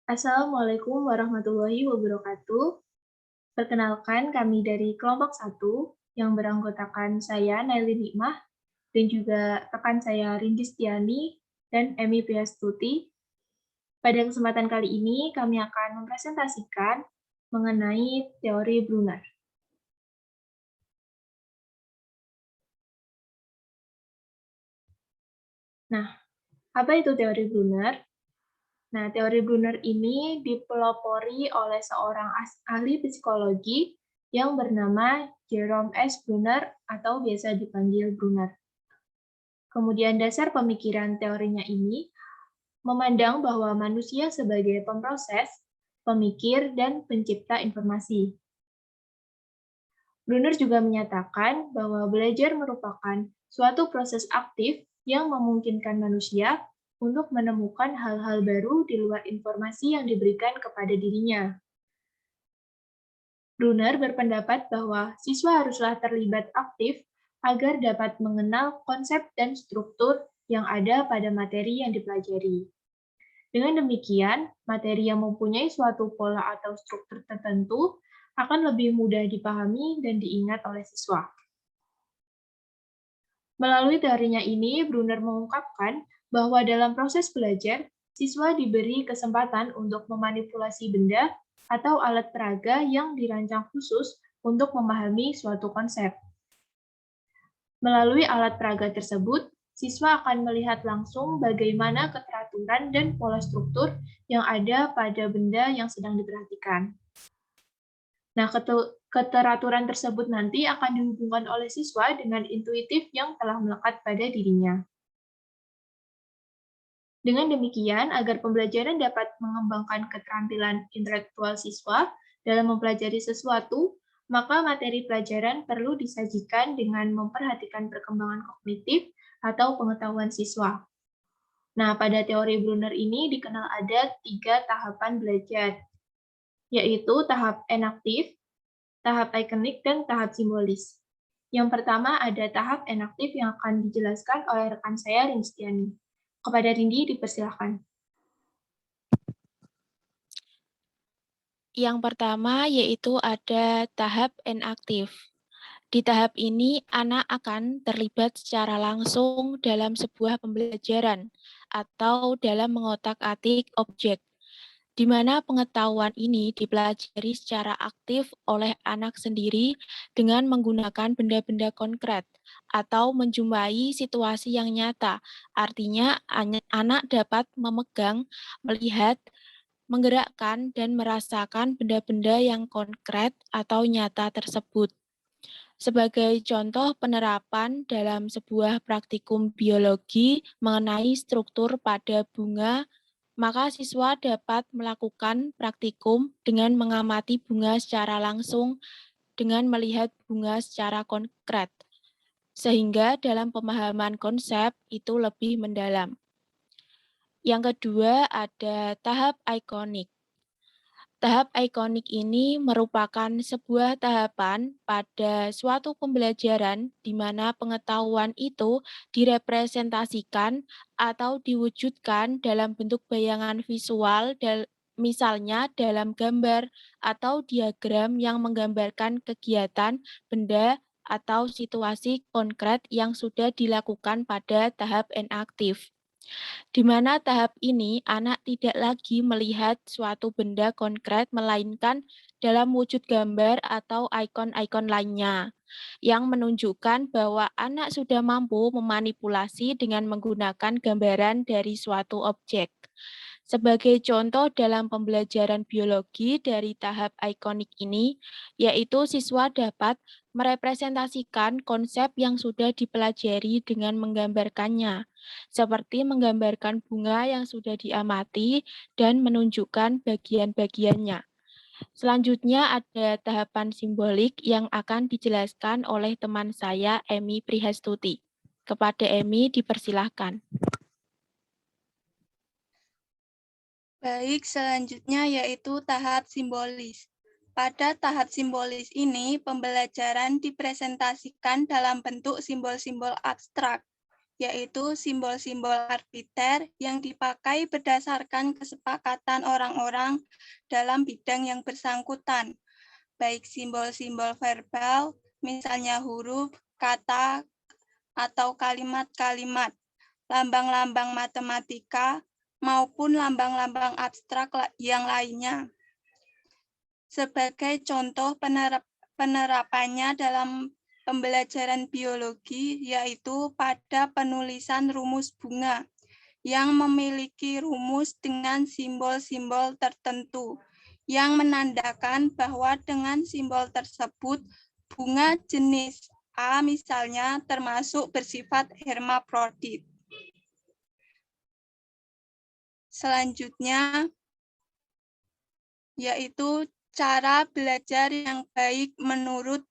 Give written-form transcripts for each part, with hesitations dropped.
Assalamualaikum warahmatullahi wabarakatuh. Perkenalkan kami dari kelompok satu yang beranggotakan saya Naili Nikmah dan juga rekan saya Rindis Tiani dan Emi Priastuti. Pada kesempatan kali ini kami akan mempresentasikan mengenai teori Brunner. Nah, apa itu teori Brunner? Nah, teori Brunner ini dipelopori oleh seorang ahli psikologi yang bernama Jerome S. Brunner atau biasa dipanggil Brunner. Kemudian dasar pemikiran teorinya ini memandang bahwa manusia sebagai pemroses, pemikir, dan pencipta informasi. Brunner juga menyatakan bahwa belajar merupakan suatu proses aktif yang memungkinkan manusia untuk menemukan hal-hal baru di luar informasi yang diberikan kepada dirinya. Brunner berpendapat bahwa siswa haruslah terlibat aktif agar dapat mengenal konsep dan struktur yang ada pada materi yang dipelajari. Dengan demikian, materi yang mempunyai suatu pola atau struktur tertentu akan lebih mudah dipahami dan diingat oleh siswa. Melalui teorinya ini, Brunner mengungkapkan bahwa dalam proses belajar, siswa diberi kesempatan untuk memanipulasi benda atau alat peraga yang dirancang khusus untuk memahami suatu konsep. Melalui alat peraga tersebut, siswa akan melihat langsung bagaimana keteraturan dan pola struktur yang ada pada benda yang sedang diperhatikan. Nah, keteraturan tersebut nanti akan dihubungkan oleh siswa dengan intuitif yang telah melekat pada dirinya. Dengan demikian, agar pembelajaran dapat mengembangkan keterampilan intelektual siswa dalam mempelajari sesuatu, maka materi pelajaran perlu disajikan dengan memperhatikan perkembangan kognitif atau pengetahuan siswa. Nah, pada teori Brunner ini dikenal ada 3 tahapan belajar, yaitu tahap enaktif, tahap ikonik, dan tahap simbolis. Yang pertama ada tahap enaktif yang akan dijelaskan oleh rekan saya, Rinstiani. Kepada Rindi, dipersilahkan. Yang pertama yaitu ada tahap enaktif. Di tahap ini, anak akan terlibat secara langsung dalam sebuah pembelajaran atau dalam mengotak-atik objek, di mana pengetahuan ini dipelajari secara aktif oleh anak sendiri dengan menggunakan benda-benda konkret atau menjumpai situasi yang nyata. Artinya, anak dapat memegang, melihat, menggerakkan, dan merasakan benda-benda yang konkret atau nyata tersebut. Sebagai contoh penerapan dalam sebuah praktikum biologi mengenai struktur pada bunga, maka siswa dapat melakukan praktikum dengan mengamati bunga secara langsung dengan melihat bunga secara konkret, sehingga dalam pemahaman konsep itu lebih mendalam. Yang kedua ada tahap ikonik. Tahap ikonik ini merupakan sebuah tahapan pada suatu pembelajaran di mana pengetahuan itu direpresentasikan atau diwujudkan dalam bentuk bayangan visual, misalnya dalam gambar atau diagram yang menggambarkan kegiatan, benda, atau situasi konkret yang sudah dilakukan pada tahap enaktif. Di mana tahap ini anak tidak lagi melihat suatu benda konkret, melainkan dalam wujud gambar atau ikon-ikon lainnya, yang menunjukkan bahwa anak sudah mampu memanipulasi dengan menggunakan gambaran dari suatu objek. Sebagai contoh dalam pembelajaran biologi dari tahap ikonik ini, yaitu siswa dapat merepresentasikan konsep yang sudah dipelajari dengan menggambarkannya, seperti menggambarkan bunga yang sudah diamati dan menunjukkan bagian-bagiannya. Selanjutnya ada tahapan simbolik yang akan dijelaskan oleh teman saya, Emi Prihastuti. Kepada Emi, dipersilahkan. Baik, selanjutnya yaitu tahap simbolis. Pada tahap simbolis ini, pembelajaran dipresentasikan dalam bentuk simbol-simbol abstrak. yaitu simbol-simbol arbiter yang dipakai berdasarkan kesepakatan orang-orang dalam bidang yang bersangkutan, baik simbol-simbol verbal, misalnya huruf, kata, atau kalimat-kalimat, lambang-lambang matematika, maupun lambang-lambang abstrak yang lainnya. Sebagai contoh penerapannya dalam pembelajaran biologi, yaitu pada penulisan rumus bunga, yang memiliki rumus dengan simbol-simbol tertentu, yang menandakan bahwa dengan simbol tersebut, bunga jenis A misalnya termasuk bersifat hermafrodit. Selanjutnya, yaitu cara belajar yang baik menurut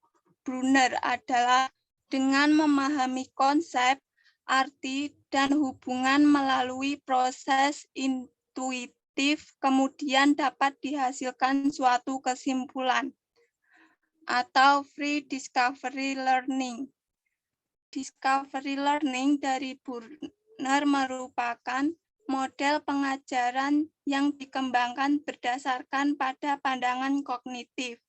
Brunner adalah dengan memahami konsep, arti, dan hubungan melalui proses intuitif, kemudian dapat dihasilkan suatu kesimpulan, atau free discovery learning. Discovery learning dari Brunner merupakan model pengajaran yang dikembangkan berdasarkan pada pandangan kognitif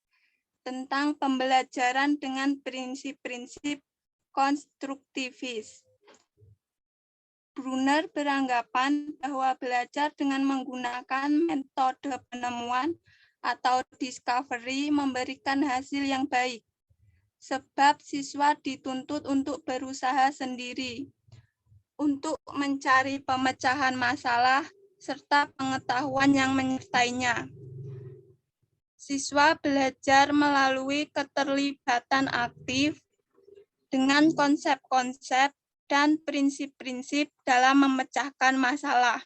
tentang pembelajaran dengan prinsip-prinsip konstruktivis. Brunner beranggapan bahwa belajar dengan menggunakan metode penemuan atau discovery memberikan hasil yang baik, sebab siswa dituntut untuk berusaha sendiri untuk mencari pemecahan masalah serta pengetahuan yang menyertainya. Siswa belajar melalui keterlibatan aktif dengan konsep-konsep dan prinsip-prinsip dalam memecahkan masalah,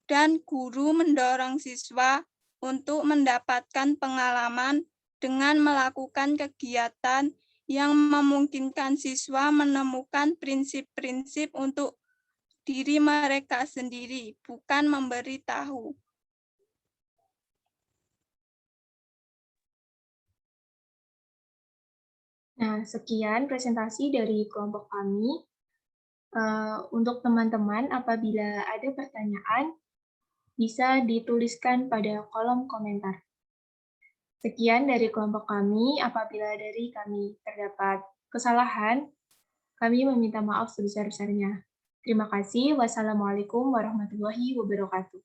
dan guru mendorong siswa untuk mendapatkan pengalaman dengan melakukan kegiatan yang memungkinkan siswa menemukan prinsip-prinsip untuk diri mereka sendiri, bukan memberi tahu. Nah, sekian presentasi dari kelompok kami. Untuk teman-teman, apabila ada pertanyaan, bisa dituliskan pada kolom komentar. Sekian dari kelompok kami. Apabila dari kami terdapat kesalahan, kami meminta maaf sebesar-besarnya. Terima kasih. Wassalamualaikum warahmatullahi wabarakatuh.